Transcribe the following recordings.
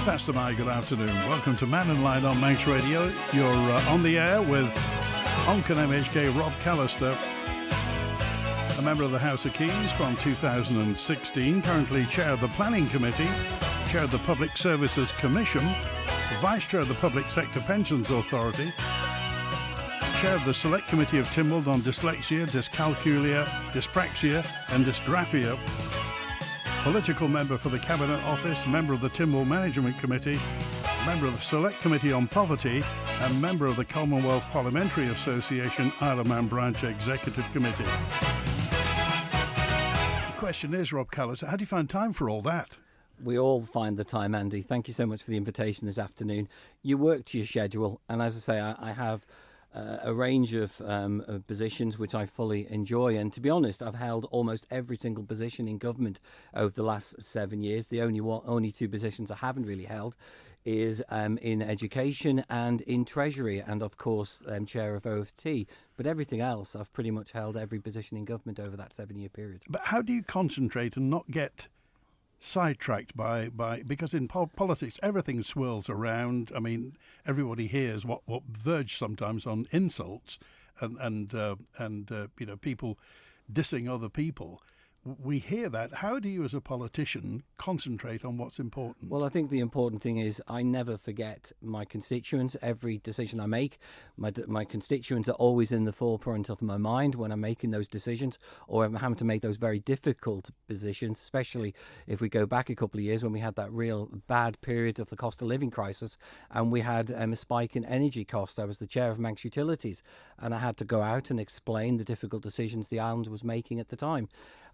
Pastor Mike, good afternoon. Welcome to Mannin Line on Manx Radio. You're on the air with Onchan MHK Rob Callister, a member of the House of Keys from 2016, currently chair of the Planning Committee, chair of the Public Services Commission, vice chair of the Public Sector Pensions Authority, chair of the Select Committee of Tynwald on Dyslexia, Dyscalculia, Dyspraxia and Dysgraphia, political member for the Cabinet Office, member of the Tynwald Management Committee, member of the Select Committee on Poverty and member of the Commonwealth Parliamentary Association Isle of Man Branch Executive Committee. The question is, Rob Callister, how do you find time for all that? We all find the time, Andy. Thank you so much for the invitation this afternoon. You work to your schedule, and as I say, I have a range of positions which I fully enjoy, and to be honest, I've held almost every single position in government over the last 7 years. The only two positions I haven't really held is in education and in Treasury, and of course chair of OFT. But everything else, I've pretty much held every position in government over that 7-year period. But how do you concentrate and not get sidetracked by because in politics everything swirls around? I mean, everybody hears what verge sometimes on insults and people dissing other people. We hear that. How do you as a politician concentrate on what's important? Well, I think the important thing is I never forget my constituents. Every decision I make, my constituents are always in the forefront of my mind when I'm making those decisions, or I'm having to make those very difficult decisions, especially if we go back a couple of years when we had that real bad period of the cost of living crisis and we had a spike in energy costs. I was the chair of Manx Utilities and I had to go out and explain the difficult decisions the island was making at the time.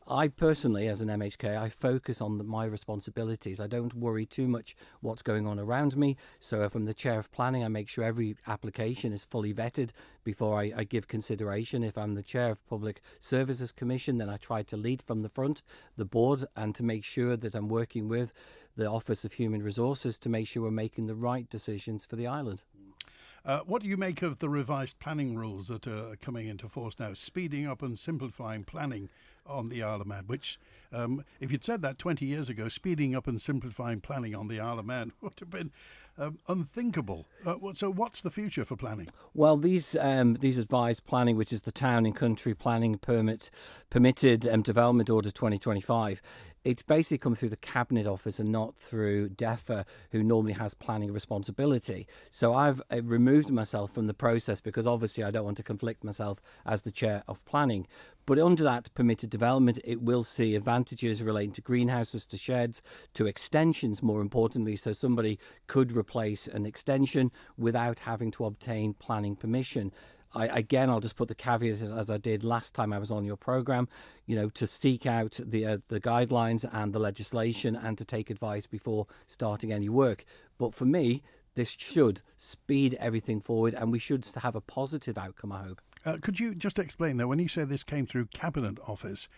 I personally, as an MHK, I focus on my responsibilities. I don't worry too much what's going on around me. So if I'm the chair of planning, I make sure every application is fully vetted before I give consideration. If I'm the chair of Public Services Commission, then I try to lead from the front, the board, and to make sure that I'm working with the Office of Human Resources to make sure we're making the right decisions for the island. What do you make of the revised planning rules that are coming into force now, speeding up and simplifying planning on the Isle of Man, which, if you'd said that 20 years ago, speeding up and simplifying planning on the Isle of Man would have been unthinkable. So what's the future for planning? Well, these advised planning, which is the Town and Country Planning Permitted Development Order 2025, it's basically come through the Cabinet Office and not through DEFA, who normally has planning responsibility. So I've removed myself from the process because obviously I don't want to conflict myself as the chair of planning. But under that permitted development, it will see advantages relating to greenhouses, to sheds, to extensions, more importantly. So somebody could replace an extension without having to obtain planning permission. I'll just put the caveat as I did last time I was on your programme, to seek out the guidelines and the legislation and to take advice before starting any work. But for me, this should speed everything forward and we should have a positive outcome, I hope. Could you just explain, though, when you say this came through Cabinet Office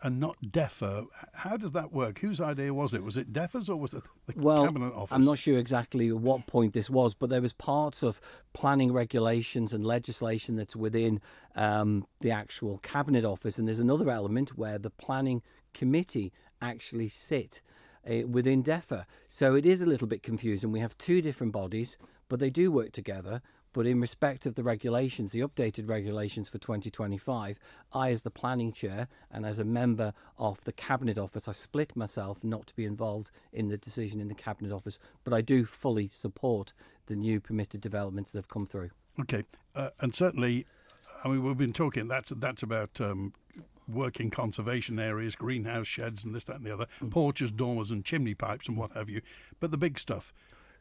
and not DEFA, how did that work? Whose idea was it? Was it DEFA's or was it the Cabinet Office? I'm not sure exactly at what point this was, but there was parts of planning regulations and legislation that's within the actual Cabinet Office, and there's another element where the Planning Committee actually sit within DEFA. So it is a little bit confusing. We have two different bodies, but they do work together. But in respect of the regulations, the updated regulations for 2025, I, as the planning chair and as a member of the Cabinet Office, I split myself not to be involved in the decision in the Cabinet Office. But I do fully support the new permitted developments that have come through. Okay. And certainly, I mean, we've been talking, that's about working conservation areas, greenhouse sheds and this, that and the other, porches, dormers and chimney pipes and what have you. But the big stuff,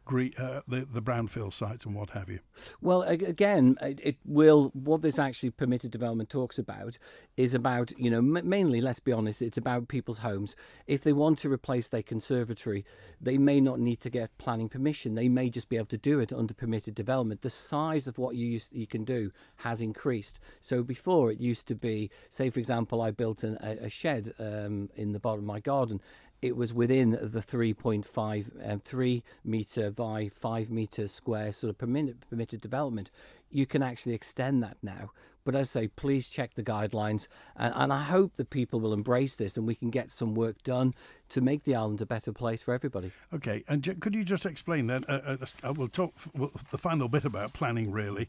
the brownfield sites and what have you. Well, again, what this actually permitted development talks about is about, mainly, let's be honest, it's about people's homes. If they want to replace their conservatory, they may not need to get planning permission. They may just be able to do it under permitted development. The size of what you can do has increased. So before it used to be, say, for example, I built a shed in the bottom of my garden. It was within the 3 metre by 5 metres square sort of permitted development. You can actually extend that now, But as I say, please check the guidelines, and I hope that people will embrace this and we can get some work done to make the island a better place for everybody. Okay, and could you just explain then? We'll talk the final bit about planning, really.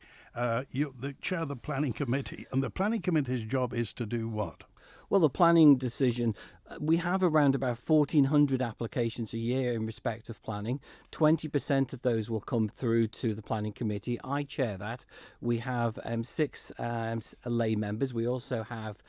You the chair of the planning committee, and the planning committee's job is to do what? Well, the planning decision, we have around about 1,400 applications a year in respect of planning. 20% of those will come through to the planning committee. I chair that. We have 6 lay members. We also have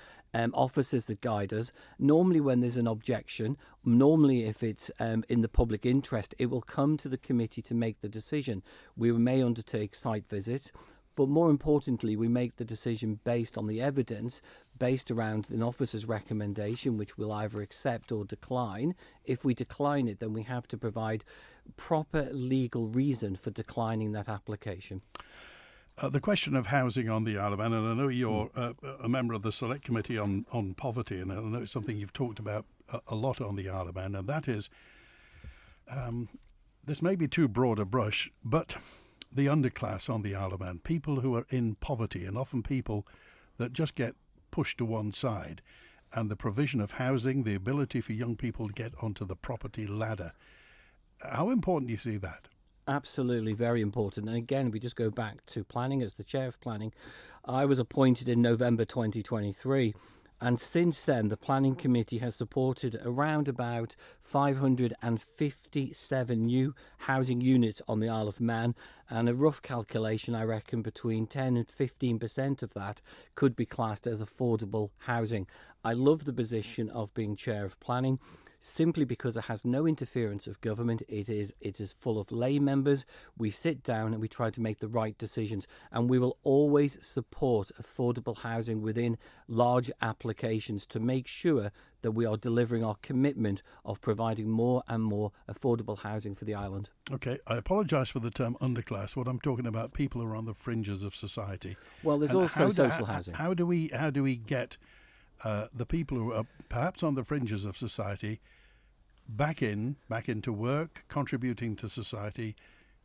officers that guide us. Normally when there's an objection, normally if it's in the public interest, it will come to the committee to make the decision. We may undertake site visits, but more importantly, we make the decision based on the evidence, based around an officer's recommendation, which we'll either accept or decline. If we decline it, then we have to provide proper legal reason for declining that application. The question of housing on the Isle of Man, and I know you're a member of the Select Committee on Poverty, and I know it's something you've talked about a lot on the Isle of Man, and that is, this may be too broad a brush, but the underclass on the Isle of Man, people who are in poverty, and often people that just get pushed to one side, and the provision of housing, the ability for young people to get onto the property ladder. How important do you see that? Absolutely, very important. And again, we just go back to planning. As the chair of planning, I was appointed in November 2023. And since then, the planning committee has supported around about 557 new housing units on the Isle of Man. And a rough calculation, I reckon between 10 and 15% of that could be classed as affordable housing. I love the position of being chair of planning, simply because it has no interference of government. It is full of lay members. We sit down and we try to make the right decisions, and we will always support affordable housing within large applications to make sure that we are delivering our commitment of providing more and more affordable housing for the island. Okay, I apologise for the term underclass. What I'm talking about, people who are on the fringes of society. Well, there's also social housing. How do we get the people who are perhaps on the fringes of society back into work, contributing to society,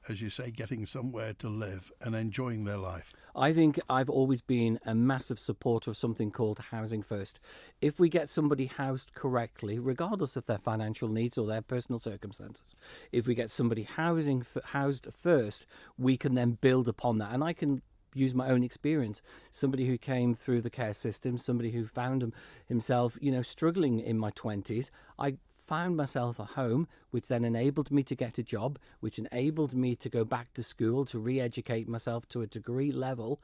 as you say, getting somewhere to live and enjoying their life? I think I've always been a massive supporter of something called Housing First. If we get somebody housed correctly, regardless of their financial needs or their personal circumstances, if we get somebody housed first, we can then build upon that. And I can use my own experience. Somebody who came through the care system, somebody who found himself, struggling in my 20s. I found myself a home, which then enabled me to get a job, which enabled me to go back to school, to re-educate myself to a degree level.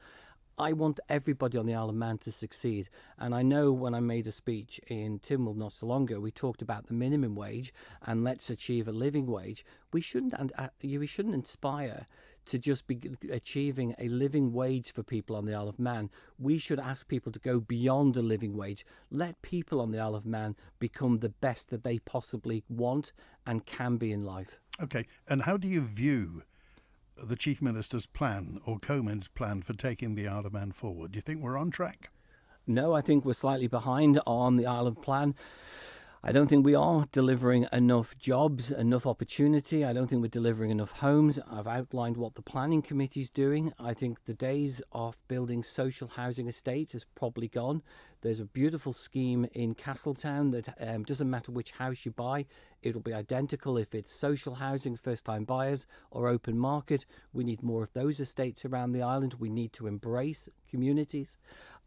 I want everybody on the Isle of Man to succeed. And I know when I made a speech in Tynwald not so long ago, we talked about the minimum wage and let's achieve a living wage. We shouldn't inspire to just be achieving a living wage for people on the Isle of Man. We should ask people to go beyond a living wage. Let people on the Isle of Man become the best that they possibly want and can be in life. Okay, and how do you view the Chief Minister's plan, or Comyn's plan, for taking the Isle of Man forward? Do you think we're on track? No, I think we're slightly behind on the Isle of Plan. I don't think we are delivering enough jobs, enough opportunity. I don't think we're delivering enough homes. I've outlined what the planning committee is doing. I think the days of building social housing estates is probably gone. There's a beautiful scheme in Castletown that doesn't matter which house you buy, it'll be identical if it's social housing, first-time buyers, or open market. We need more of those estates around the island. We need to embrace communities.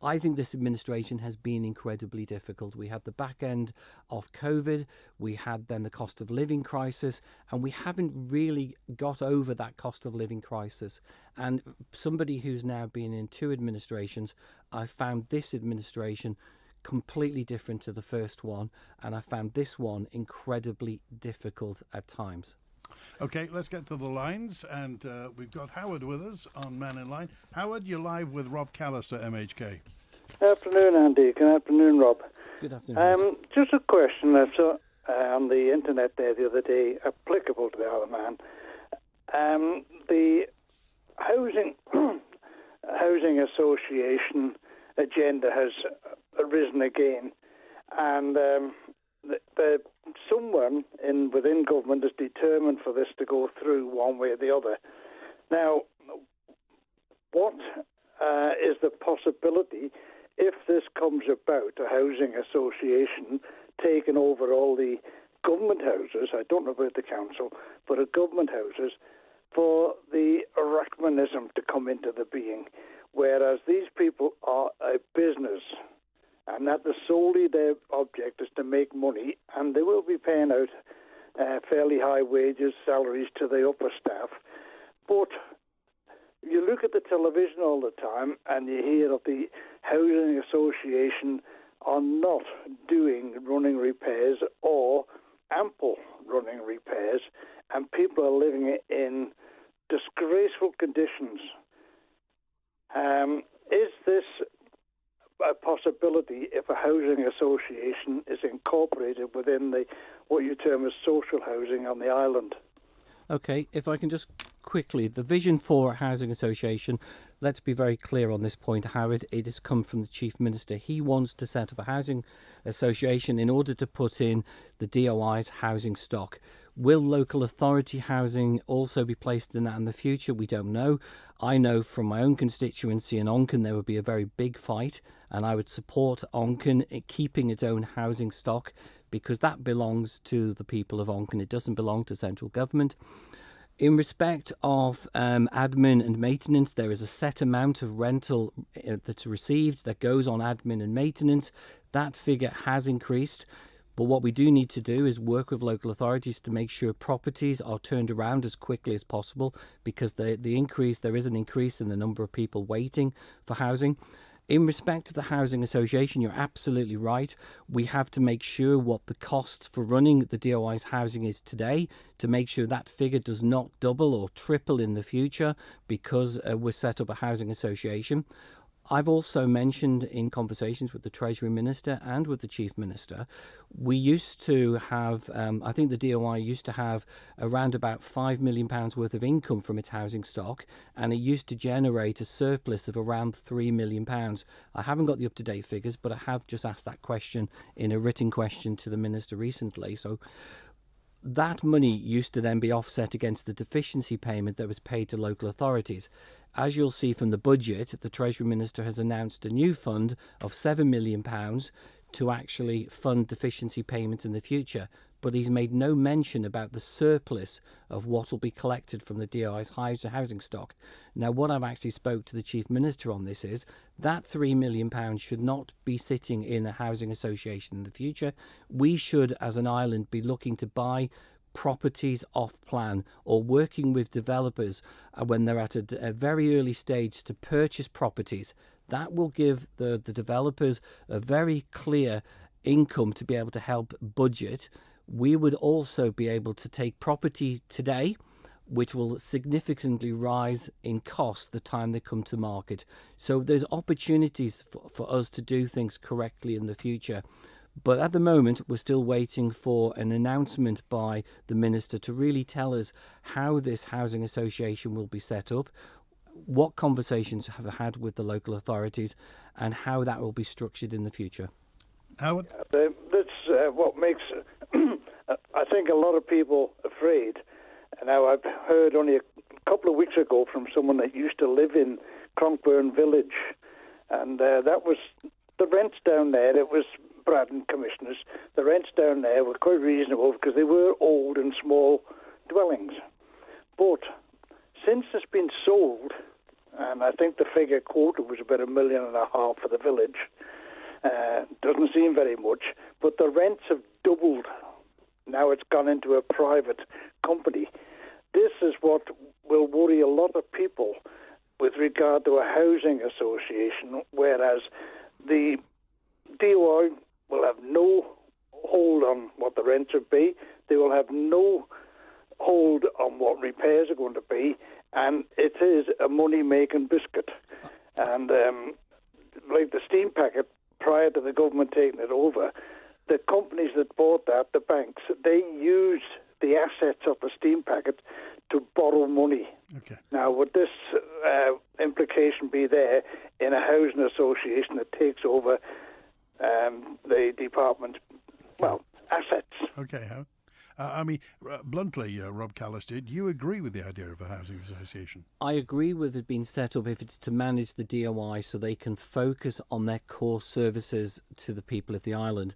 I think this administration has been incredibly difficult. We had the back end of COVID, we had then the cost of living crisis, and we haven't really got over that cost of living crisis. And somebody who's now been in 2 administrations, I found this administration completely different to the first one, and I found this one incredibly difficult at times. Okay, let's get to the lines, and we've got Howard with us on Mannin Line. Howard, you're live with Rob Callister, MHK. Good afternoon, Andy. Good afternoon, Rob. Good afternoon. Just a question I saw on the internet there the other day, applicable to the Isle of Man. The housing association agenda has arisen again, and someone within government is determined for this to go through one way or the other. Now, what is the possibility, if this comes about, a housing association taking over all the government houses, I don't know about the council, but the government houses, for the Rachmanism to come into the being, whereas these people are a business, and that solely their object is to make money, and they will be paying out fairly high wages, salaries to the upper staff. But you look at the television all the time and you hear of the housing association are not doing running repairs or ample running repairs, and people are living in disgraceful conditions. Is this a possibility if a housing association is incorporated within what you term as social housing on the island? Okay, if I can just quickly, the vision for a housing association, let's be very clear on this point, how it has come from the Chief Minister. He wants to set up a housing association in order to put in the DOI's housing stock. Will local authority housing also be placed in that in the future? We don't know. I know from my own constituency in Onchan there would be a very big fight, and I would support Onchan keeping its own housing stock, because that belongs to the people of Onchan. It doesn't belong to central government. In respect of admin and maintenance, there is a set amount of rental that's received that goes on admin and maintenance. That figure has increased. But what we do need to do is work with local authorities to make sure properties are turned around as quickly as possible, because there is an increase in the number of people waiting for housing. In respect of the housing association, you're absolutely right. We have to make sure what the cost for running the DOI's housing is today, to make sure that figure does not double or triple in the future because we're set up a housing association. I've also mentioned in conversations with the Treasury Minister and with the Chief Minister, we used to have, I think the DOI used to have around about £5 million worth of income from its housing stock, and it used to generate a surplus of around £3 million. I haven't got the up-to-date figures, but I have just asked that question in a written question to the Minister recently. So that money used to then be offset against the deficiency payment that was paid to local authorities. As you'll see from the budget, the Treasury Minister has announced a new fund of £7 million to actually fund deficiency payments in the future. But he's made no mention about the surplus of what will be collected from the DOI's housing stock. Now, what I've actually spoke to the Chief Minister on this is that £3 million should not be sitting in a housing association in the future. We should, as an island, be looking to buy properties off plan or working with developers when they're at a very early stage to purchase properties. That will give the developers a very clear income to be able to help budget. We would also be able to take property today, which will significantly rise in cost the time they come to market. So there's opportunities for us to do things correctly in the future. But at the moment, we're still waiting for an announcement by the Minister to really tell us how this housing association will be set up, what conversations have had with the local authorities, and how that will be structured in the future. Howard? That's what makes, I think, a lot of people afraid. Now, I've heard only a couple of weeks ago from someone that used to live in Cronkburn Village, and that was the rents down there. It was Braddon Commissioners. The rents down there were quite reasonable because they were old and small dwellings. But since it's been sold, and I think the figure quoted was about £1.5 million for the village, doesn't seem very much, but the rents have doubled. Now it's gone into a private company. This is what will worry a lot of people with regard to a housing association, whereas the DOI will have no hold on what the rents would be. They will have no hold on what repairs are going to be, and it is a money-making biscuit. And like the steam packet, prior to the government taking it over, the companies that bought that, the banks, they used the assets of the steam packet to borrow money. Okay. Now, would this implication be there in a housing association that takes over the department, assets? Okay, Howard. Bluntly, Rob Callister, do you agree with the idea of a housing association? I agree with it being set up if it's to manage the DOI so they can focus on their core services to the people of the island.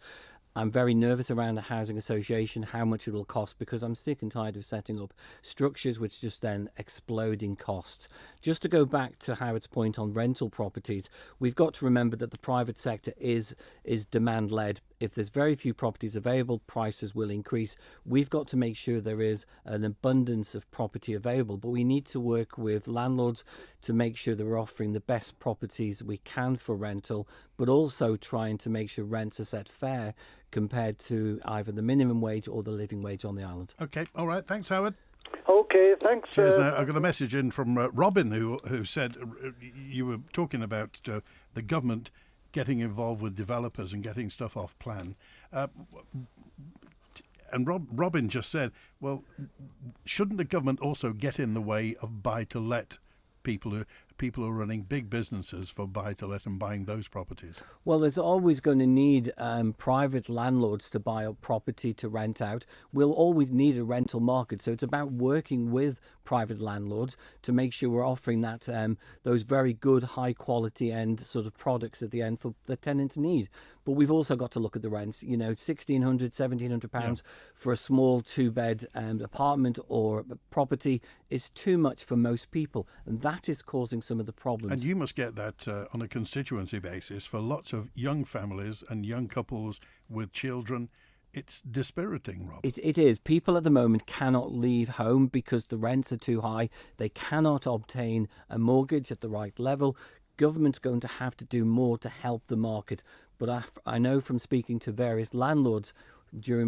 I'm very nervous around a housing association, how much it will cost, because I'm sick and tired of setting up structures which just then explode in costs. Just to go back to Howard's point on rental properties, we've got to remember that the private sector is demand-led. If there's very few properties available, prices will increase. We've got to make sure there is an abundance of property available, but we need to work with landlords to make sure that we're offering the best properties we can for rental, but also trying to make sure rents are set fair compared to either the minimum wage or the living wage on the island. Okay, all right. Thanks, Howard. Okay, thanks. Cheers. Now, I got a message in from Robin who said you were talking about the government getting involved with developers and getting stuff off plan. And Robin just said, well, shouldn't the government also get in the way of buy-to-let people who are running big businesses for buy-to-let and buying those properties? Well, there's always going to need private landlords to buy up property to rent out. We'll always need a rental market. So it's about working with private landlords to make sure we're offering that those very good, high-quality end sort of products at the end for the tenants need. But we've also got to look at the rents. You know, £1,600, £1,700 for a small two-bed apartment or property is too much for most people, and that is causing some of the problems. And you must get that on a constituency basis for lots of young families and young couples with children. It's dispiriting, Rob. It is. People at the moment cannot leave home because the rents are too high. They cannot obtain a mortgage at the right level. Government's going to have to do more to help the market. But I know from speaking to various landlords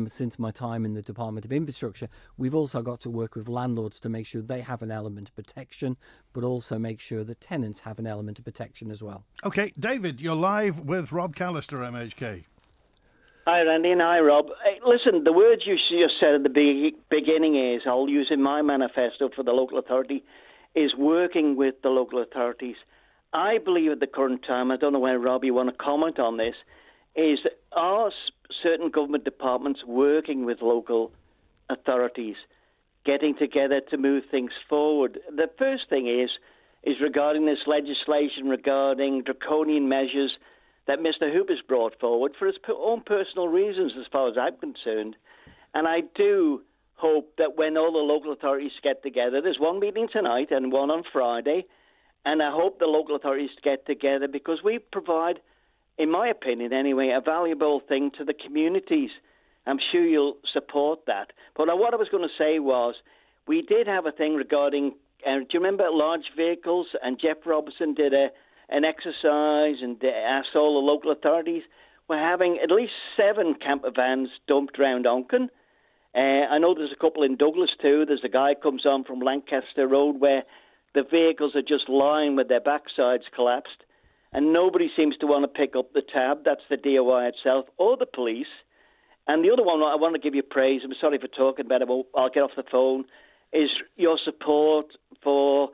since my time in the Department of Infrastructure, we've also got to work with landlords to make sure they have an element of protection, but also make sure the tenants have an element of protection as well. Okay, David, you're live with Rob Callister, MHK. Hi, Randy, and hi, Rob. Hey, listen, the words you just said at the beginning is, I'll use in my manifesto for the local authority, is working with the local authorities. I believe at the current time, I don't know whether, Rob, you want to comment on this, is are certain government departments working with local authorities, getting together to move things forward? The first thing is regarding this legislation regarding draconian measures that Mr. Hooper's brought forward for his own personal reasons, as far as I'm concerned. And I do hope that when all the local authorities get together, there's one meeting tonight and one on Friday, and I hope the local authorities get together because we provide, in my opinion anyway, a valuable thing to the communities. I'm sure you'll support that. But what I was going to say was, we did have a thing regarding, do you remember large vehicles? And Jeff Robertson did an exercise and asked all the local authorities. We're having at least 7 camper vans dumped around Onchan. I know there's a couple in Douglas too. There's a guy comes on from Lancaster Road where the vehicles are just lying with their backsides collapsed, and nobody seems to want to pick up the tab. That's the DOI itself or the police. And the other one I want to give you praise, I'm sorry for talking about it, but I'll get off the phone, is your support for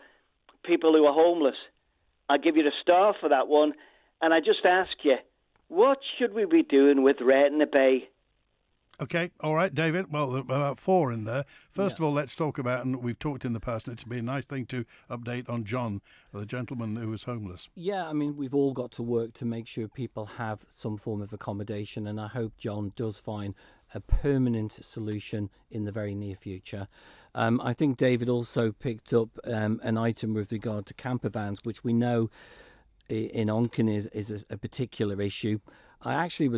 people who are homeless. I'll give you the star for that one. And I just ask you, what should we be doing with Retna Bay? Okay, all right, David. Well, there are about 4 in there. First of all, let's talk about, and we've talked in the past, and it's been a nice thing to update on John, the gentleman who was homeless. Yeah, I mean, we've all got to work to make sure people have some form of accommodation, and I hope John does find a permanent solution in the very near future. I think David also picked up an item with regard to camper vans, which we know in Onchan is a particular issue. Something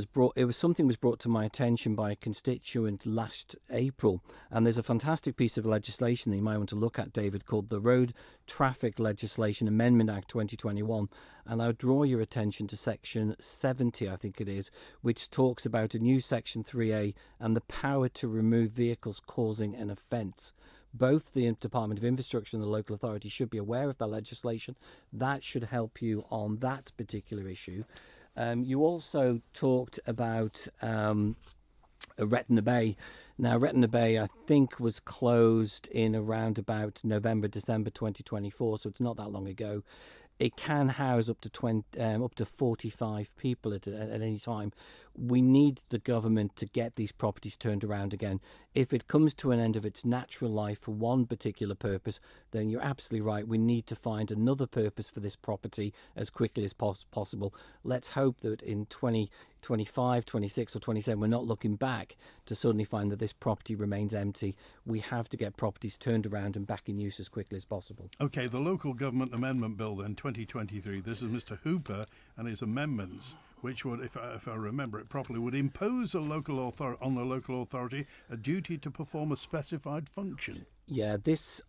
was brought to my attention by a constituent last April, and there's a fantastic piece of legislation that you might want to look at, David, called the Road Traffic Legislation Amendment Act 2021, and I would draw your attention to Section 70, I think it is, which talks about a new Section 3A and the power to remove vehicles causing an offence. Both the Department of Infrastructure and the local authority should be aware of that legislation. That should help you on that particular issue. You also talked about Retna Bay. Now, Retna Bay, I think, was closed in around about November, December 2024, so it's not that long ago. It can house up to 45 people at any time. We need the government to get these properties turned around again. If it comes to an end of its natural life for one particular purpose, then you're absolutely right. We need to find another purpose for this property as quickly as possible. Let's hope that in 2025, 26 or 27, we're not looking back to suddenly find that this property remains empty. We have to get properties turned around and back in use as quickly as possible. Okay, the Local Government Amendment Bill then, 2023, this is Mr Hooper and his amendments, which would, if I remember it properly, would impose on the local authority a duty to perform a specified function. Yeah,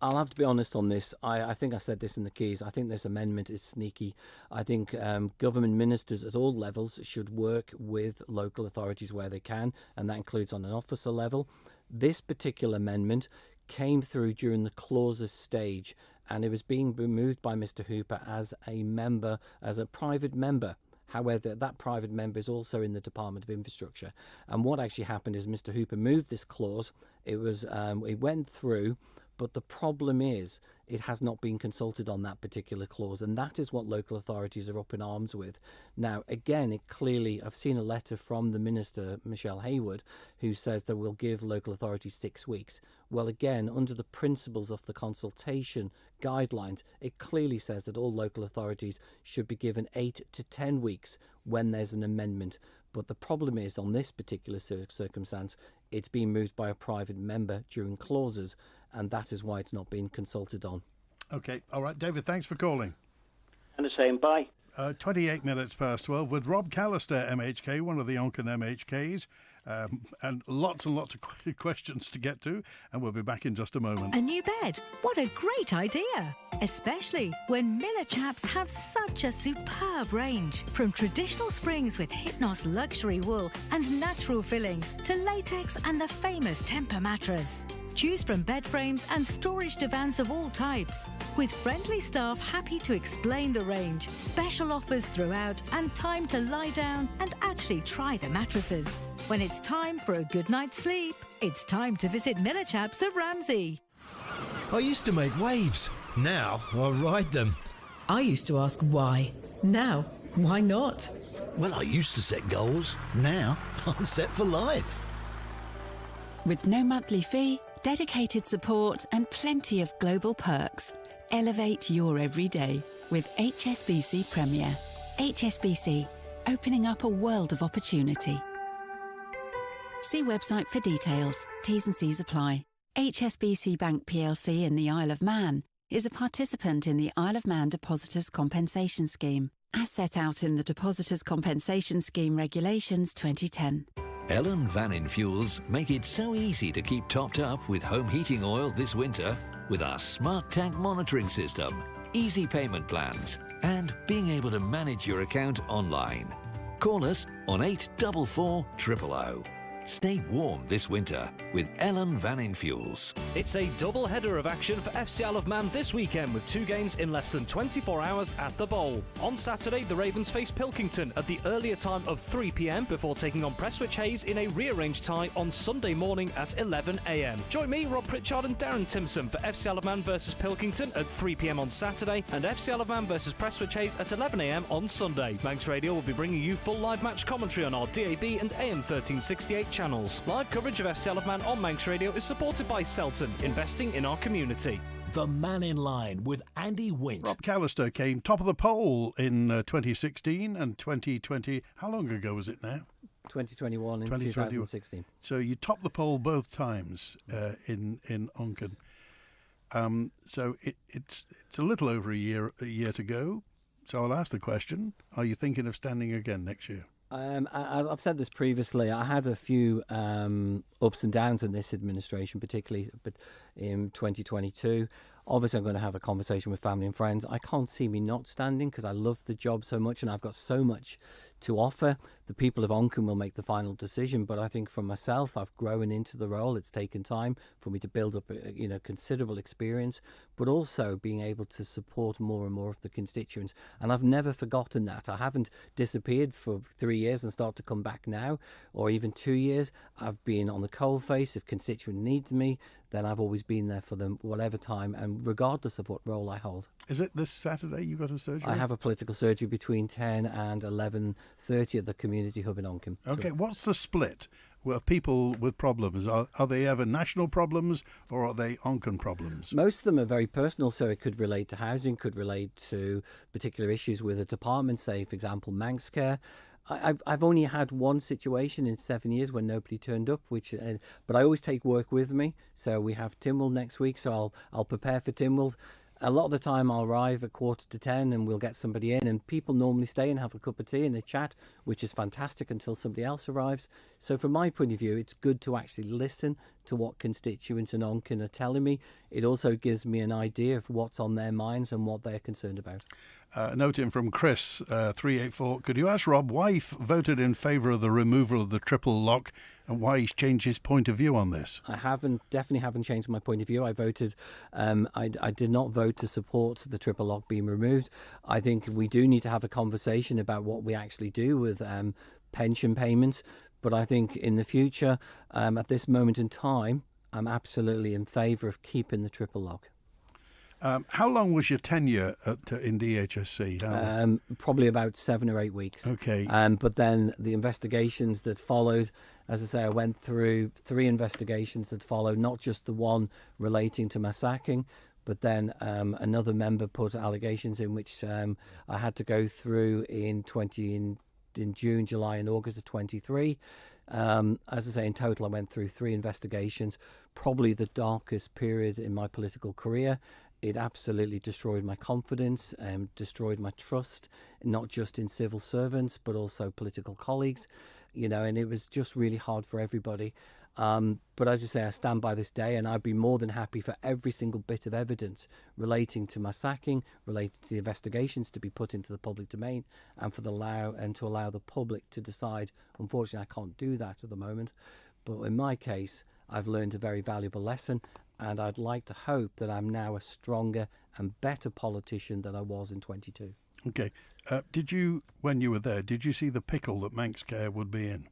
I'll have to be honest on this. I think I said this in the keys. I think this amendment is sneaky. I think government ministers at all levels should work with local authorities where they can, and that includes on an officer level. This particular amendment came through during the clauses stage, and it was being removed by Mr Hooper as a private member. However, that private member is also in the Department of Infrastructure. And what actually happened is Mr Hooper moved this clause. It went through, but the problem is it has not been consulted on that particular clause, and that is what local authorities are up in arms with. Now, again, I've seen a letter from the Minister, Michelle Hayward, who says that we'll give local authorities 6 weeks. Well, again, under the principles of the consultation guidelines, it clearly says that all local authorities should be given 8 to 10 weeks when there's an amendment. But the problem is, on this particular circumstance, it's being moved by a private member during clauses, and that is why it's not being consulted on. Okay, all right, David, thanks for calling. And the same, bye. 28 minutes past 12 with Rob Callister, MHK, one of the Onchan MHKs, and lots of questions to get to, and we'll be back in just a moment. A new bed? What a great idea! Especially when Miller Chaps have such a superb range. From traditional springs with Hypnos luxury wool and natural fillings to latex and the famous Temper mattress. Choose from bed frames and storage divans of all types. With friendly staff happy to explain the range, special offers throughout, and time to lie down and actually try the mattresses. When it's time for a good night's sleep, it's time to visit Miller Chaps of Ramsey. I used to make waves. Now I ride them. I used to ask why. Now, why not? Well, I used to set goals. Now I'm set for life. With no monthly fee, dedicated support and plenty of global perks. Elevate your everyday with HSBC Premier. HSBC, opening up a world of opportunity. See website for details. T's and C's apply. HSBC Bank plc in the Isle of Man is a participant in the Isle of Man Depositors Compensation Scheme, as set out in the Depositors Compensation Scheme Regulations 2010. Ellen Vannin Fuels make it so easy to keep topped up with home heating oil this winter with our smart tank monitoring system, easy payment plans, and being able to manage your account online. Call us on 844 000. Stay warm this winter with Ellen Vannin Fuels. It's a double header of action for FC Isle of Man this weekend with 2 games in less than 24 hours at the Bowl. On Saturday, the Ravens face Pilkington at the earlier time of 3 p.m. before taking on Prestwich Hayes in a rearranged tie on Sunday morning at 11 a.m. Join me, Rob Pritchard and Darren Timpson for FC Isle of Man versus Pilkington at 3 p.m. on Saturday and FC Isle of Man versus Prestwich Hayes at 11 a.m. on Sunday. Manx Radio will be bringing you full live match commentary on our DAB and AM 1368 channels. Live coverage of FC Isle of Man on Manx Radio is supported by Selton, investing in our community. The Mannin Line with Andy Wint. Rob Callister came top of the poll in 2016 and 2020. How long ago was it now? 2021 and 2016. So you topped the poll both times in Onchan. So it's a little over a year to go. So I'll ask the question: are you thinking of standing again next year? I've said this previously. I had a few ups and downs in this administration, particularly in 2022. Obviously, I'm going to have a conversation with family and friends. I can't see me not standing because I love the job so much and I've got so much to offer. The people of Onchan will make the final decision, but I think for myself, I've grown into the role. It's taken time for me to build up, considerable experience, but also being able to support more and more of the constituents. And I've never forgotten that. I haven't disappeared for 3 years and start to come back now, or even 2 years. I've been on the coalface. If constituent needs me, then I've always been there for them, whatever time, and regardless of what role I hold. Is it this Saturday you got a surgery? I have a political surgery between 10 and 11:30 at the community hub in Onchan. Okay, what's the split of people with problems? Are they ever national problems or are they Onchan problems? Most of them are very personal, so it could relate to housing, could relate to particular issues with a department, say, for example, Manx Care. I've only had one situation in 7 years when nobody turned up, but I always take work with me. So we have Tynwald next week, so I'll prepare for Tynwald. A lot of the time I'll arrive at 9:45 and we'll get somebody in, and people normally stay and have a cup of tea and a chat, which is fantastic until somebody else arrives. So from my point of view, it's good to actually listen to what constituents in Onchan are telling me. It also gives me an idea of what's on their minds and what they're concerned about. Note in from Chris, 384. Could you ask Rob why he voted in favour of the removal of the triple lock and why he's changed his point of view on this? I definitely haven't changed my point of view. I voted, I did not vote to support the triple lock being removed. I think we do need to have a conversation about what we actually do with pension payments. But I think in the future, at this moment in time, I'm absolutely in favour of keeping the triple lock. How long was your tenure in DHSC? Probably about 7 or 8 weeks. Okay. But then the investigations that followed, as I say, I went through 3 investigations that followed, not just the one relating to my sacking, but then another member put allegations in which I had to go through in June, July and August of 23. As I say, in total I went through 3 investigations, probably the darkest period in my political career. It absolutely destroyed my confidence, destroyed my trust, not just in civil servants, but also political colleagues, and it was just really hard for everybody. But as you say, I stand by this day, and I'd be more than happy for every single bit of evidence relating to my sacking, related to the investigations to be put into the public domain, and to allow the public to decide. Unfortunately, I can't do that at the moment. But in my case, I've learned a very valuable lesson, and I'd like to hope that I'm now a stronger and better politician than I was in 22. Okay. Did you, when you were there, did you see the pickle that Manx Care would be in?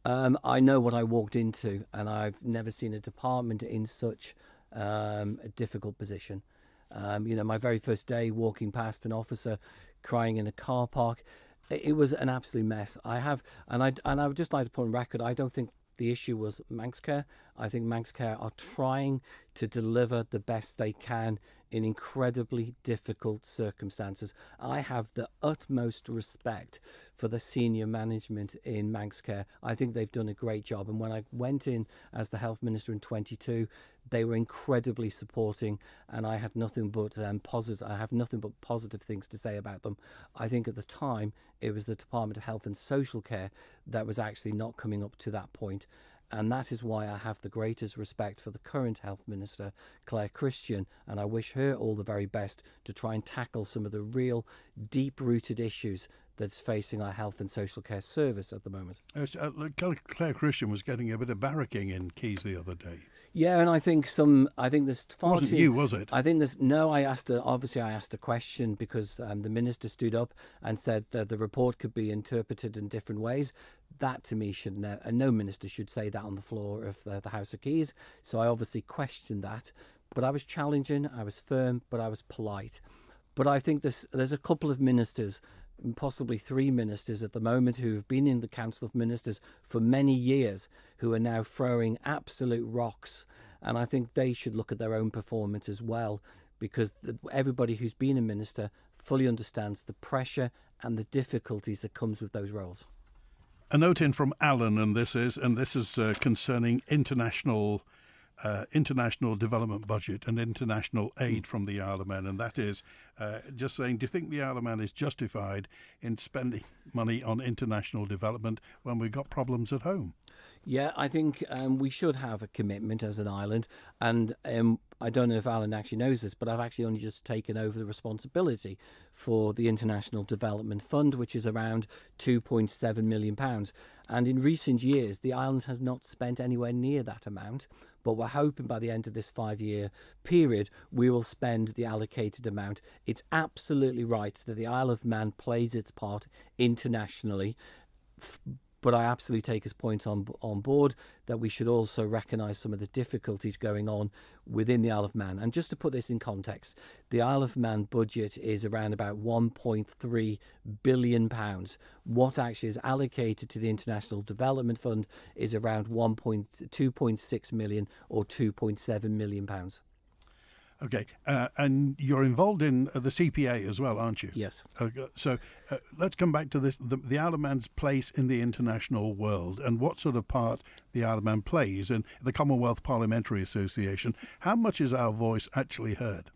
I know what I walked into, and I've never seen a department in such a difficult position. My very first day walking past an officer crying in a car park, it was an absolute mess. I would just like to put on record, I don't think the issue was Manx Care. I think Manx Care are trying to deliver the best they can in incredibly difficult circumstances. I have the utmost respect for the senior management in Manx Care. I think they've done a great job. And when I went in as the health minister in 22, they were incredibly supporting, and I had nothing but positive. I have nothing but positive things to say about them. I think at the time it was the Department of Health and Social Care that was actually not coming up to that point. And that is why I have the greatest respect for the current Health Minister, Claire Christian, and I wish her all the very best to try and tackle some of the real deep-rooted issues that's facing our health and social care service at the moment. Claire Christian was getting a bit of barracking in Keys the other day. Yeah, and I think there's far wasn't you, was it? I think I asked a question because the minister stood up and said that the report could be interpreted in different ways. That to me no minister should say that on the floor of the House of Keys. So I obviously questioned that, but I was challenging, I was firm, but I was polite. But I think there's a couple of ministers, possibly 3 ministers at the moment, who have been in the Council of Ministers for many years, who are now throwing absolute rocks. And I think they should look at their own performance as well, because everybody who's been a minister fully understands the pressure and the difficulties that comes with those roles. A note in from Alan, and this is concerning international development budget and international aid from the Isle of Man, and that is just saying, do you think the Isle of Man is justified in spending money on international development when we've got problems at home? Yeah, I think we should have a commitment as an island, and I don't know if Alan actually knows this, but I've actually only just taken over the responsibility for the International Development Fund, which is around £2.7 million. And in recent years, the island has not spent anywhere near that amount, but we're hoping by the end of this 5-year period, we will spend the allocated amount. It's absolutely right that the Isle of Man plays its part internationally, But I absolutely take his point on board that we should also recognise some of the difficulties going on within the Isle of Man. And just to put this in context, the Isle of Man budget is around about £1.3 billion. What actually is allocated to the International Development Fund is around 2.6 million or £2.7 million. Okay, and you're involved in the CPA as well, aren't you? Yes. So let's come back to this, the Isle of Man's place in the international world and what sort of part the Isle of Man plays in the Commonwealth Parliamentary Association. How much is our voice actually heard?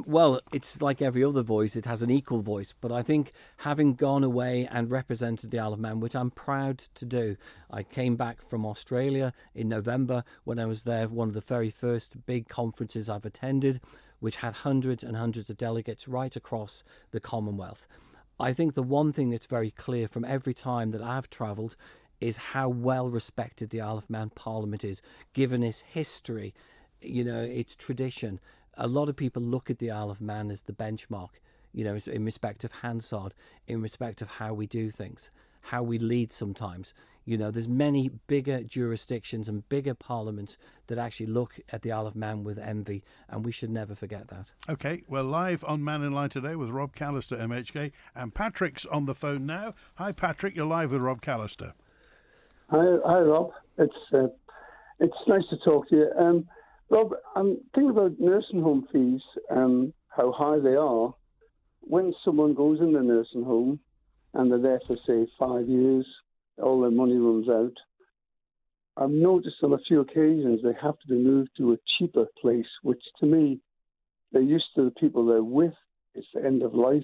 Well, it's like every other voice, it has an equal voice. But I think having gone away and represented the Isle of Man, which I'm proud to do, I came back from Australia in November when I was there, one of the very first big conferences I've attended, which had hundreds and hundreds of delegates right across the Commonwealth. I think the one thing that's very clear from every time that I've travelled is how well respected the Isle of Man Parliament is, given its history, its tradition. A lot of people look at the Isle of Man as the benchmark, in respect of Hansard, in respect of how we do things, how we lead sometimes. There's many bigger jurisdictions and bigger parliaments that actually look at the Isle of Man with envy, and we should never forget that. Okay, we're live on Mannin Line today with Rob Callister, MHK, and Patrick's on the phone now. Hi, Patrick, you're live with Rob Callister. Hi, Rob. It's nice to talk to you. Rob, I'm thinking about nursing home fees, how high they are. When someone goes in the nursing home and they're there for, say, 5 years, all their money runs out. I've noticed on a few occasions they have to be moved to a cheaper place, which to me, they're used to the people they're with. It's the end of life.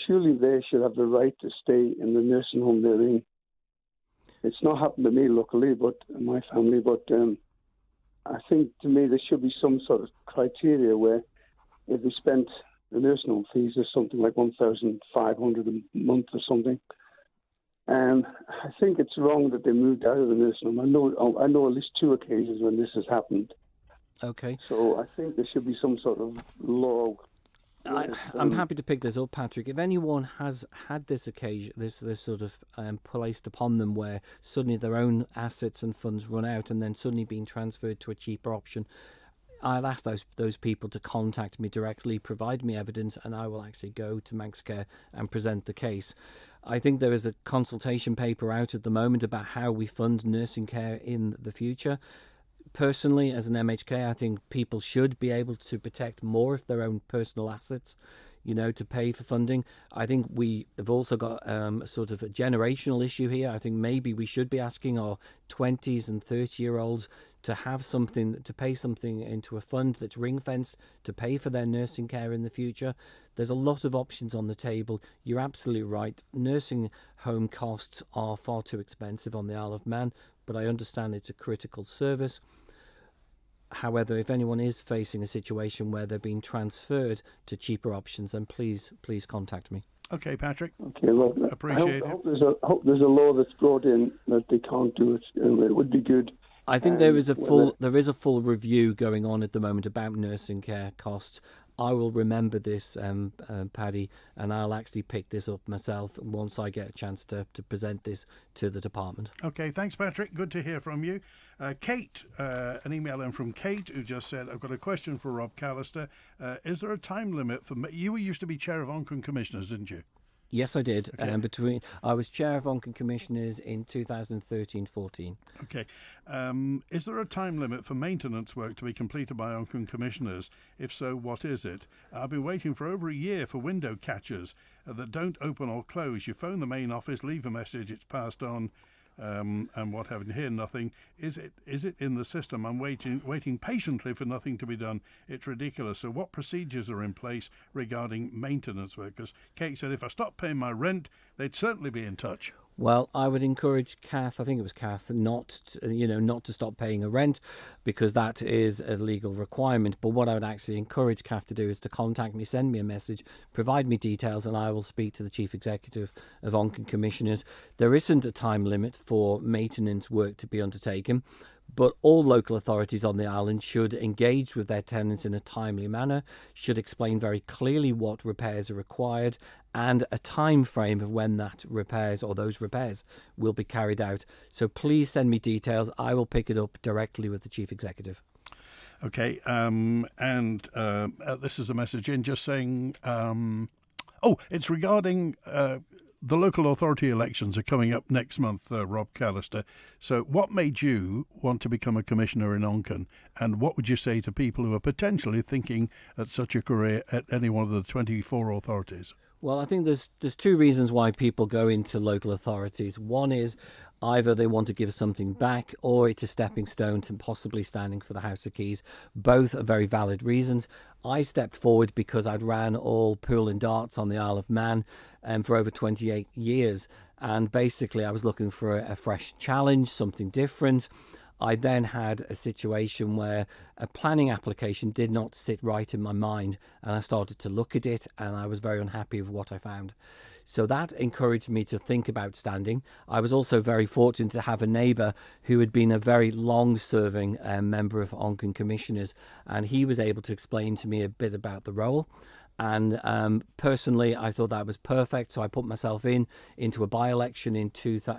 Surely they should have the right to stay in the nursing home they're in. It's not happened to me, luckily, but my family, but... I think, to me, there should be some sort of criteria where if we spent the nursing home fees or something like $1,500 a month or something, and I think it's wrong that they moved out of the nursing home. I know at least 2 occasions when this has happened. Okay. So I think there should be some sort of law. I'm happy to pick this up, Patrick. If anyone has had this occasion, this sort of placed upon them where suddenly their own assets and funds run out and then suddenly being transferred to a cheaper option, I'll ask those people to contact me directly, provide me evidence, and I will actually go to Manx Care and present the case. I think there is a consultation paper out at the moment about how we fund nursing care in the future. Personally, as an MHK, I think people should be able to protect more of their own personal assets, to pay for funding. I think we have also got sort of a generational issue here. I think maybe we should be asking our 20s and 30-year-olds to have something, to pay something into a fund that's ring-fenced to pay for their nursing care in the future. There's a lot of options on the table. You're absolutely right. Nursing home costs are far too expensive on the Isle of Man, but I understand it's a critical service. However, if anyone is facing a situation where they're being transferred to cheaper options, then please contact me. Okay, Patrick. Okay, well, appreciate it. I hope there's a law that's brought in that they can't do it. It would be good. I think there is a full review going on at the moment about nursing care costs. I will remember this, Paddy, and I'll actually pick this up myself once I get a chance to present this to the department. Okay, thanks, Patrick. Good to hear from you. Kate, an email in from Kate who just said, I've got a question for Rob Callister. Is there a time limit for... You used to be chair of Onchan Commissioners, didn't you? Yes, I did. Okay. I was chair of Onchan Commissioners in 2013-14. Okay. Is there a time limit for maintenance work to be completed by Onchan Commissioners? If so, what is it? I've been waiting for over a year for window catchers that don't open or close. You phone the main office, leave a message, it's passed on, and what have you, hear nothing. Is it in the system? I'm waiting patiently for nothing to be done. It's ridiculous. So what procedures are in place regarding maintenance work? Because Kate said if I stopped paying my rent, they'd certainly be in touch. Well, I would encourage Kath, I think it was Kath, not to stop paying a rent, because that is a legal requirement. But what I would actually encourage Kath to do is to contact me, send me a message, provide me details, and I will speak to the Chief Executive of Onchan Commissioners. There isn't a time limit for maintenance work to be undertaken, But all local authorities on the island should engage with their tenants in a timely manner, should explain very clearly what repairs are required and a time frame of when that repairs or those repairs will be carried out. So please send me details. I will pick it up directly with the Chief Executive. Okay, this is a message in just saying, it's regarding the local authority elections are coming up next month, Rob Callister. So what made you want to become a commissioner in Onchan, and what would you say to people who are potentially thinking at such a career at any one of the 24 authorities? Well, I think there's two reasons why people go into local authorities. One is either they want to give something back, or it's a stepping stone to possibly standing for the House of Keys. Both are very valid reasons. I stepped forward because I'd ran all pool and darts on the Isle of Man for over 28 years. And basically I was looking for a fresh challenge, something different. I then had a situation where a planning application did not sit right in my mind, and I started to look at it and I was very unhappy with what I found. So that encouraged me to think about standing. I was also very fortunate to have a neighbour who had been a very long-serving member of Onchan Commissioners, and he was able to explain to me a bit about the role. And personally, I thought that was perfect. So I put myself into a by-election in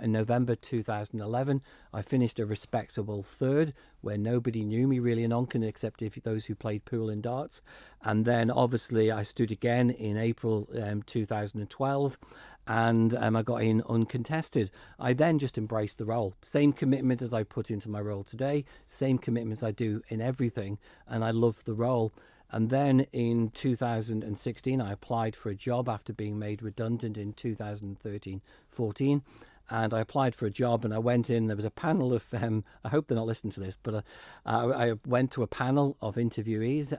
November 2011. I finished a respectable third, where nobody knew me really in Onchan except those who played pool and darts. And then obviously I stood again in April 2012, and I got in uncontested. I then just embraced the role. Same commitment as I put into my role today, same commitment as I do in everything, and I love the role. And then in 2016, I applied for a job after being made redundant in 2013-14. And I applied for a job and I went in. There was a panel of, I hope they're not listening to this, but I went to a panel of interviewees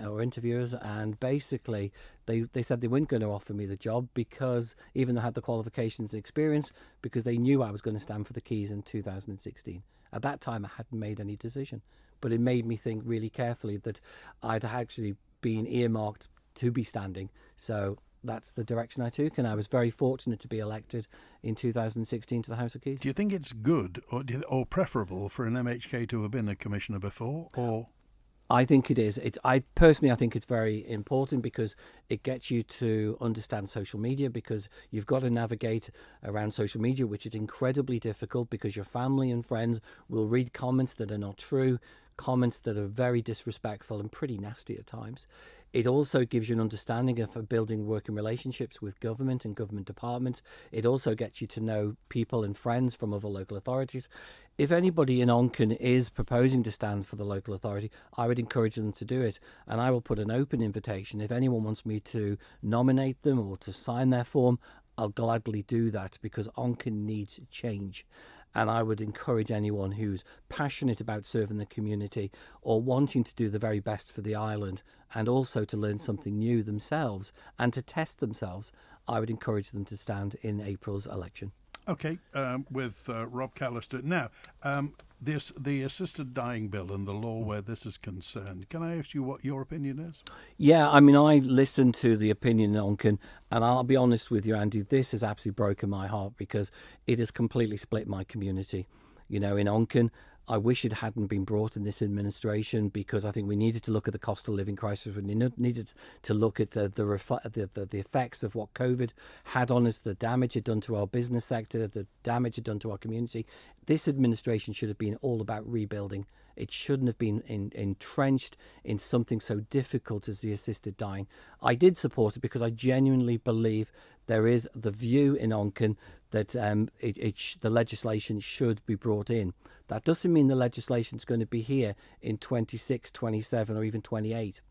or interviewers, and basically they said they weren't going to offer me the job because even though I had the qualifications and experience, because they knew I was going to stand for the Keys in 2016. At that time, I hadn't made any decision. But it made me think really carefully that I'd actually been earmarked to be standing. So that's the direction I took, and I was very fortunate to be elected in 2016 to the House of Keys. Do you think it's good or preferable for an MHK to have been a commissioner before, or...? I think it is. I personally think it's very important because it gets you to understand social media, because you've got to navigate around social media, which is incredibly difficult because your family and friends will read comments that are not true, comments that are very disrespectful and pretty nasty at times. It also gives you an understanding of building working relationships with government and government departments. It also gets you to know people and friends from other local authorities. If anybody in Onchan is proposing to stand for the local authority, I would encourage them to do it. And I will put an open invitation. If anyone wants me to nominate them or to sign their form, I'll gladly do that, because Onchan needs change. And I would encourage anyone who's passionate about serving the community or wanting to do the very best for the island, and also to learn something new themselves and to test themselves, I would encourage them to stand in April's election. Okay, with Rob Callister. Now, the assisted dying bill and the law where this is concerned, can I ask you what your opinion is? Yeah, I mean, I listened to the opinion in Onchan, and I'll be honest with you, Andy, this has absolutely broken my heart because it has completely split my community. You know, in Onchan, I wish it hadn't been brought in this administration, because I think we needed to look at the cost of living crisis. We needed to look at the effects of what COVID had on us, the damage it done to our business sector, the damage it done to our community. This administration should have been all about rebuilding. It shouldn't have been entrenched in something so difficult as the assisted dying. I did support it because I genuinely believe there is the view in Onchan that the legislation should be brought in. That doesn't mean the legislation is going to be here in 26, 27 or even 28.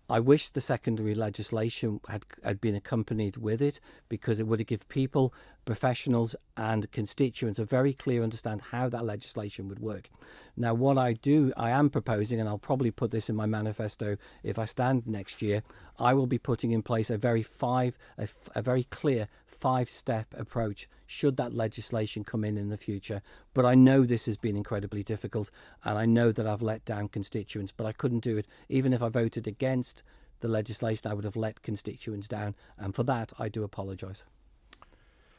I wish the secondary legislation had been accompanied with it, because it would have given people, professionals and constituents a very clear understand how that legislation would work. Now, what I am proposing, and I'll probably put this in my manifesto if I stand next year, I will be putting in place a very clear 5-step approach should that legislation come in the future. But I know this has been incredibly difficult, and I know that I've let down constituents, but I couldn't do it. Even if I voted against the legislation, I would have let constituents down, and for that I do apologise.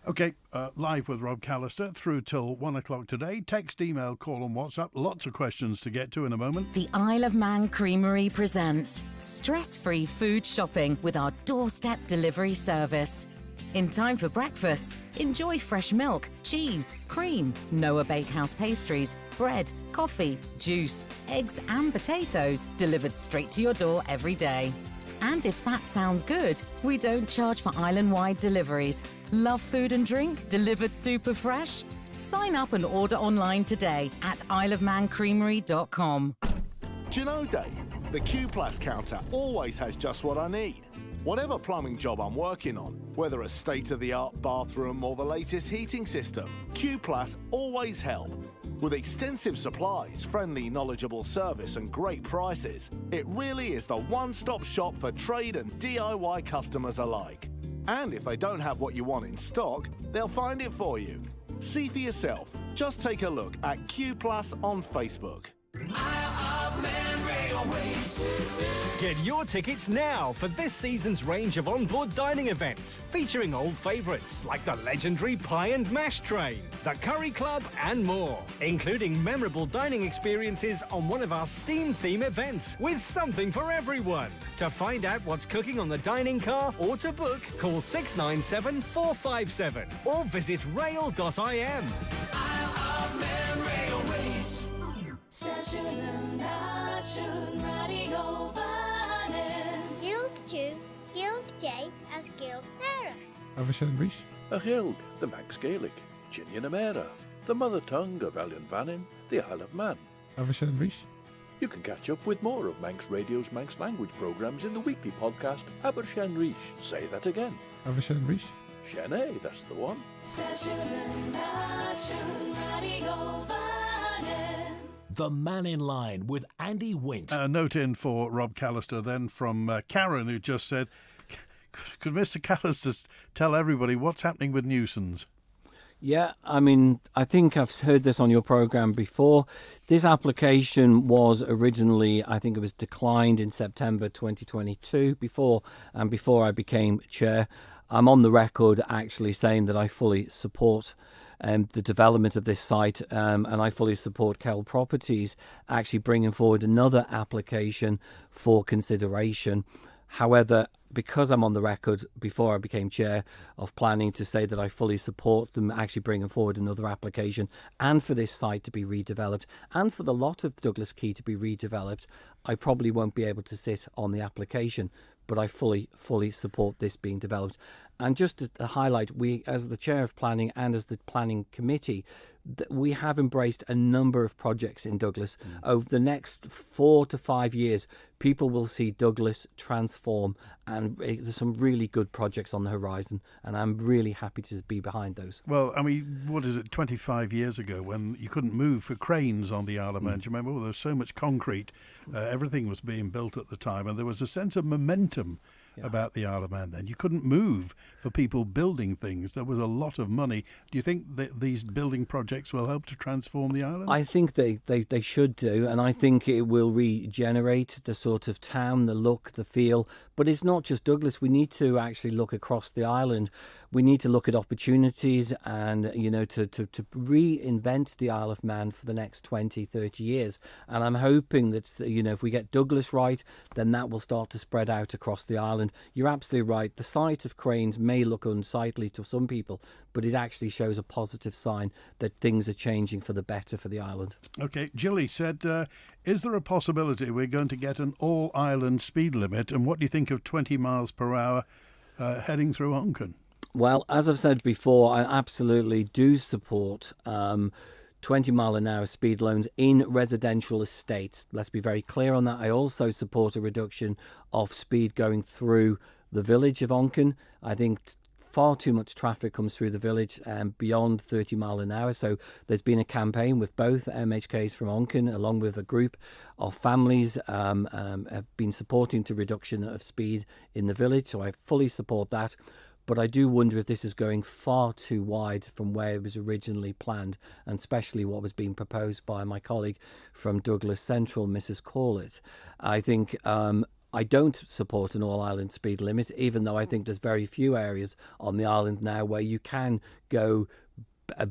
Okay, live with Rob Callister through till 1 o'clock today. Text, email, call and WhatsApp. Lots of questions to get to in a moment. The Isle of Man Creamery presents stress-free food shopping with our doorstep delivery service. In time for breakfast, enjoy fresh milk, cheese, cream, Noah Bakehouse pastries, bread, coffee, juice, eggs and potatoes delivered straight to your door every day. And if that sounds good, we don't charge for island-wide deliveries. Love food and drink delivered super fresh? Sign up and order online today at isleofmancreamery.com. Do you know, Dave, the Q Plus counter always has just what I need. Whatever plumbing job I'm working on, whether a state-of-the-art bathroom or the latest heating system, Q Plus always help. With extensive supplies, friendly, knowledgeable service and great prices, it really is the one-stop shop for trade and DIY customers alike. And if they don't have what you want in stock, they'll find it for you. See for yourself. Just take a look at Q Plus on Facebook. Get your tickets now for this season's range of onboard dining events featuring old favourites like the legendary Pie and Mash Train, the Curry Club and more, including memorable dining experiences on one of our STEAM theme events with something for everyone. To find out what's cooking on the dining car or to book, call 697 457 or visit rail.im. A Hild, the Manx Gaelic, Ginian Amera, the mother tongue of Elian Vannin, the Isle of Man. You can catch up with more of Manx Radio's Manx language programmes in the weekly podcast Abershen Rish. Say that again. Shene, that's the one. The Mannin Line with Andy Wint. A note in for Rob Callister then from Karen, who just said, could Mr. Callister tell everybody what's happening with Newsons? Yeah, I mean, I think I've heard this on your programme before. This application was originally, I think it was declined in September 2022, before I became chair. I'm on the record actually saying that I fully support the development of this site, and I fully support Kell Properties actually bringing forward another application for consideration. However, because I'm on the record before I became chair of planning to say that I fully support them actually bringing forward another application and for this site to be redeveloped and for the lot of Douglas Quay to be redeveloped, I probably won't be able to sit on the application. But I fully support this being developed. And just to highlight, we, as the chair of planning and as the planning committee, we have embraced a number of projects in Douglas. Over the next 4 to 5 years, people will see Douglas transform, and there's some really good projects on the horizon, and I'm really happy to be behind those. Well, I mean, what is it, 25 years ago when you couldn't move for cranes on the Isle of Man? Do you remember? Well, there was so much concrete. Everything was being built at the time, and there was a sense of momentum about the Isle of Man then. You couldn't move for people building things. There was a lot of money. Do you think that these building projects will help to transform the island? I think they should do, and I think it will regenerate the sort of town, the look, the feel. But it's not just Douglas. We need to actually look across the island. We need to look at opportunities and, you know, to reinvent the Isle of Man for the next 20, 30 years. And I'm hoping that, you know, if we get Douglas right, then that will start to spread out across the island. You're absolutely right. The sight of cranes may look unsightly to some people, but it actually shows a positive sign that things are changing for the better for the island. OK, Gilly said, is there a possibility we're going to get an all-island speed limit? And what do you think of 20 miles per hour heading through Onchan? Well, as I've said before, I absolutely do support 20 mile an hour speed loans in residential estates. Let's be very clear on that. I also support a reduction of speed going through the village of Onchan. I think far too much traffic comes through the village beyond 30 mile an hour. So there's been a campaign with both MHKs from Onchan, along with a group of families, have been supporting the reduction of speed in the village. So I fully support that. But I do wonder if this is going far too wide from where it was originally planned, and especially what was being proposed by my colleague from Douglas Central, Mrs. Corlett. I think I don't support an all-island speed limit, even though I think there's very few areas on the island now where you can go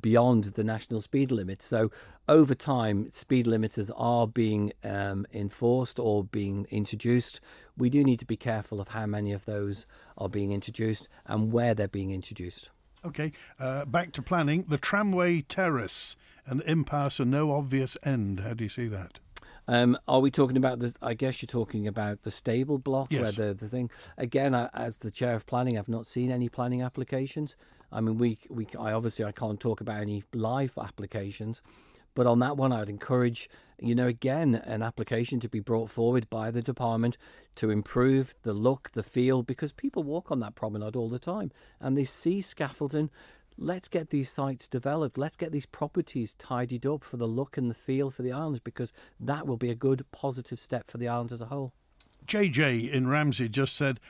beyond the national speed limit. So over time, speed limiters are being enforced or being introduced. We do need to be careful of how many of those are being introduced and where they're being introduced. Okay, back to planning. The tramway terrace, an impasse and no obvious end. How do you see that? Are we talking about I guess you're talking about the stable block, yes. Where the thing. Again, as the chair of planning, I've not seen any planning applications. I mean, I can't talk about any live applications, but on that one, I'd encourage, again, an application to be brought forward by the department to improve the look, the feel, because people walk on that promenade all the time and they see scaffolding. Let's get these sites developed. Let's get these properties tidied up for the look and the feel for the islands, because that will be a good, positive step for the islands as a whole. JJ in Ramsey just said,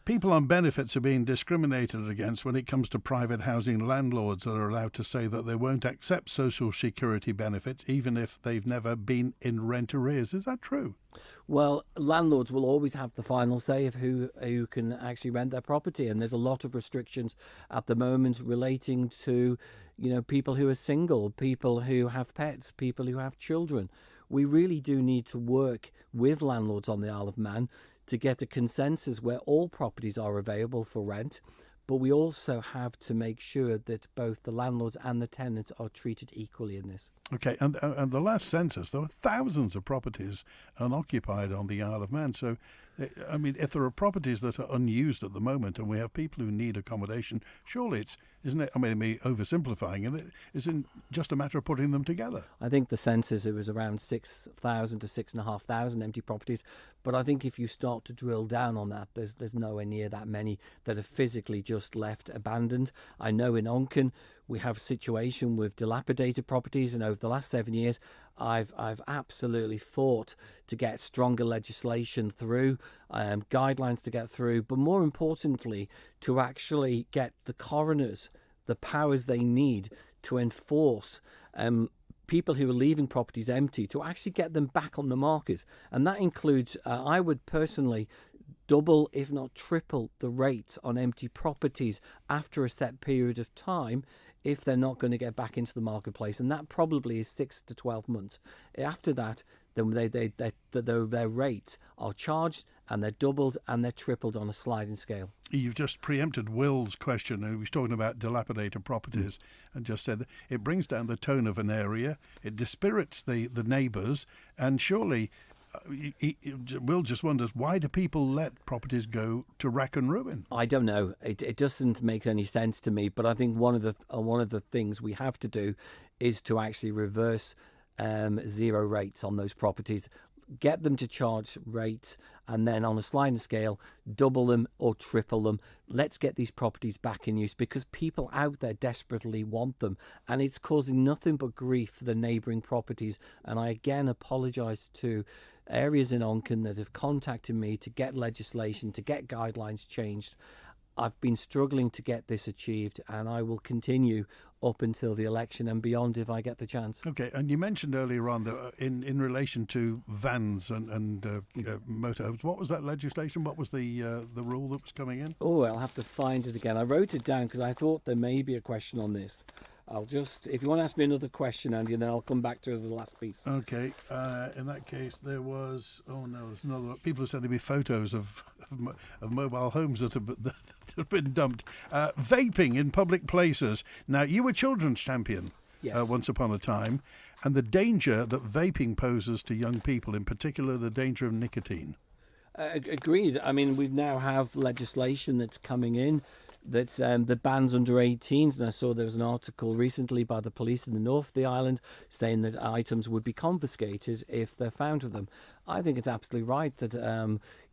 people on benefits are being discriminated against when it comes to private housing landlords that are allowed to say that they won't accept social security benefits even if they've never been in rent arrears. Is that true? Well, landlords will always have the final say of who can actually rent their property, and there's a lot of restrictions at the moment relating to, people who are single, people who have pets, people who have children. We really do need to work with landlords on the Isle of Man to get a consensus where all properties are available for rent, but we also have to make sure that both the landlords and the tenants are treated equally in this. Okay, and the last census, there were thousands of properties unoccupied on the Isle of Man. So, I mean, if there are properties that are unused at the moment and we have people who need accommodation, surely isn't it? I mean, me oversimplifying, and it isn't just a matter of putting them together. I think the census, it was around 6,000 to 6,500 empty properties. But I think if you start to drill down on that, there's nowhere near that many that are physically just left abandoned. I know in Onchan we have a situation with dilapidated properties, and over the last 7 years, I've absolutely fought to get stronger legislation through, guidelines to get through, but more importantly, to actually get the coroners the powers they need to enforce people who are leaving properties empty, to actually get them back on the market. And that includes, I would personally double, if not triple, the rate on empty properties after a set period of time if they're not going to get back into the marketplace. And that probably is 6 to 12 months. After that, then their rates are charged, and they're doubled and they're tripled on a sliding scale. You've just preempted Will's question, and he was talking about dilapidated properties, and just said that it brings down the tone of an area, it dispirits the neighbours, and surely Will just wonders, why do people let properties go to rack and ruin? I don't know. It doesn't make any sense to me, but I think one of the things we have to do is to actually reverse zero rates on those properties. Get them to charge rates, and then on a sliding scale, double them or triple them. Let's get these properties back in use, because people out there desperately want them, and it's causing nothing but grief for the neighbouring properties. And I again apologise to areas in Onchan that have contacted me to get legislation, to get guidelines changed. I've been struggling to get this achieved, and I will continue up until the election and beyond if I get the chance. Okay, and you mentioned earlier on that in relation to vans and motorhomes, what was that legislation? What was the rule that was coming in? Oh, I'll have to find it again. I wrote it down because I thought there may be a question on this. If you want to ask me another question, Andy, and then I'll come back to the last piece. Okay, in that case, there's another one. People are sending me photos of mobile homes that have been dumped. Vaping in public places. Now, you were children's champion once upon a time, and the danger that vaping poses to young people, in particular the danger of nicotine. Agreed. I mean, we now have legislation that's coming in that bans under 18s, and I saw there was an article recently by the police in the north of the island saying that items would be confiscated if they're found with them. I think it's absolutely right that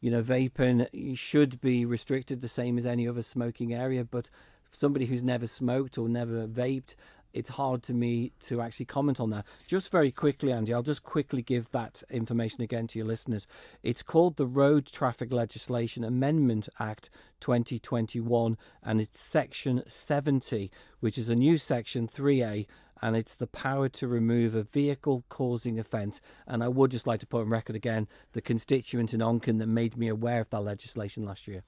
vaping should be restricted the same as any other smoking area, but somebody who's never smoked or never vaped, it's hard to me to actually comment on that. Just very quickly, Andy, I'll just quickly give that information again to your listeners. It's called the Road Traffic Legislation Amendment Act 2021, and it's Section 70, which is a new Section 3A, and it's the power to remove a vehicle-causing offence. And I would just like to put on record again the constituent in Onchan that made me aware of that legislation last year.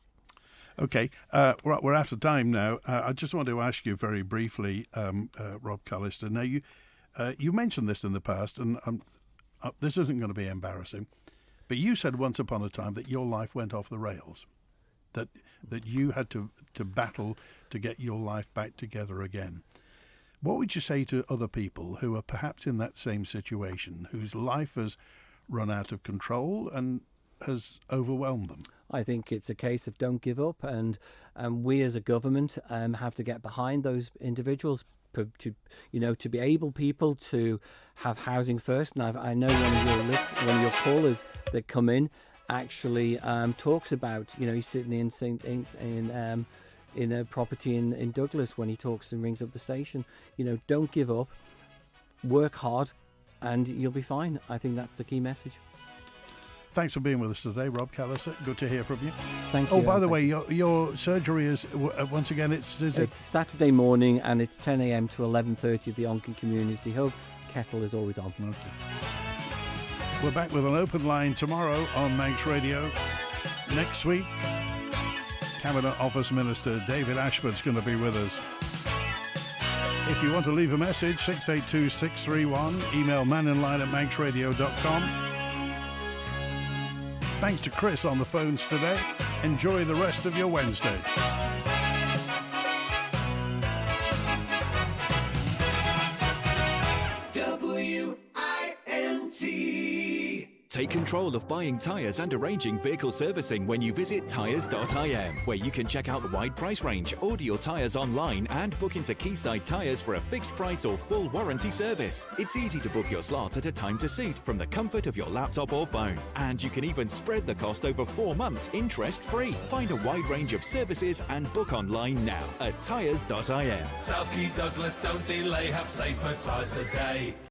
Okay, we're out of time now. I just want to ask you very briefly, Rob Callister. Now, you mentioned this in the past, and this isn't going to be embarrassing, but you said once upon a time that your life went off the rails, that you had to battle to get your life back together again. What would you say to other people who are perhaps in that same situation, whose life has run out of control and has overwhelmed them? I think it's a case of don't give up, and we as a government have to get behind those individuals to be able people to have housing first. And I know one of your callers that come in actually talks about, he's sitting in a property in Douglas when he talks and rings up the station. Don't give up, work hard, and you'll be fine. I think that's the key message. Thanks for being with us today, Rob Callister. Good to hear from you. Thank you. Oh, by the way, your surgery is, once again, it's Saturday morning, and it's 10 a.m. to 11:30 at the Onchan Community Hub. Kettle is always on. Okay. We're back with an open line tomorrow on Manx Radio. Next week, Cabinet Office Minister David Ashford's going to be with us. If you want to leave a message, 682-631, email manninline@manxradio.com. Thanks to Chris on the phones today. Enjoy the rest of your Wednesday. WINT. Take control of buying tyres and arranging vehicle servicing when you visit tyres.im, where you can check out the wide price range, order your tyres online and book into Quayside Tyres for a fixed price or full warranty service. It's easy to book your slot at a time to suit from the comfort of your laptop or phone. And you can even spread the cost over 4 months interest-free. Find a wide range of services and book online now at tyres.im. South Key Douglas, don't delay, have safer tyres today.